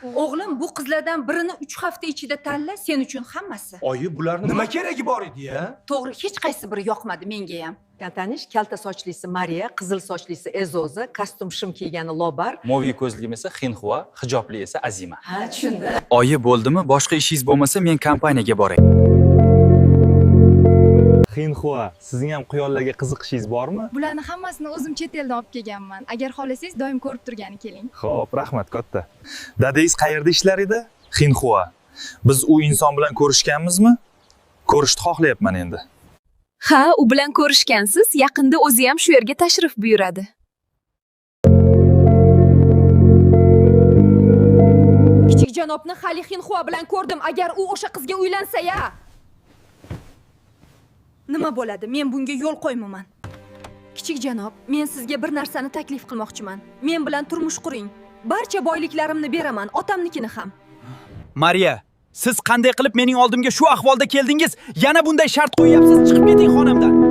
O'g'lim, bu qizlardan birini 3 hafta ichida tanla, sen uchun hammasi. Oyi, bularni nima keragi bor edi-ya? To'g'ri, hech qaysi biri yoqmadi menga ham. Tanish, kalta sochlisi Mariya, qizil sochlisi Ezoza, kostyum shim kiygani Lobar. Moviy ko'zligim esa Xinhua, hijobli esa Azima. Ha, tushundim. Oyi bo'ldimi? Boshqa ishingiz bo'lmasa men kompaniyaga boray. Xinhua, sizning ham quyonlarga qiziqishingiz bormi? Bularni hammasini o'zim chet eldan olib kelganman. Agar xohlasangiz doim ko'rib turgani keling. Xo'p, rahmat katta. Dadangiz qayerda ishlar edi? Xinhua. Biz u inson bilan ko'rishganmizmi? Ko'rishni xohlayapman endi. Ha, u bilan ko'rishgansiz. Yaqinda o'zi ham shu yerga tashrif buyuradi. Kichik janobni hali Xinhua bilan ko'rdim. Agar u o'sha qizga uylansa-ya. Nima bo'ladi? Men bunga yo'l qo'ymayman. Kichik janob, men sizga bir narsani taklif qilmoqchiman. Men bilan turmush quring. Barcha boyliklarimni beraman, otamnikini ham. Mariya, siz qanday qilib mening oldimga shu ahvolda keldingiz? Yana bunday shart qo'yyapsiz, chiqib keting xonamdan.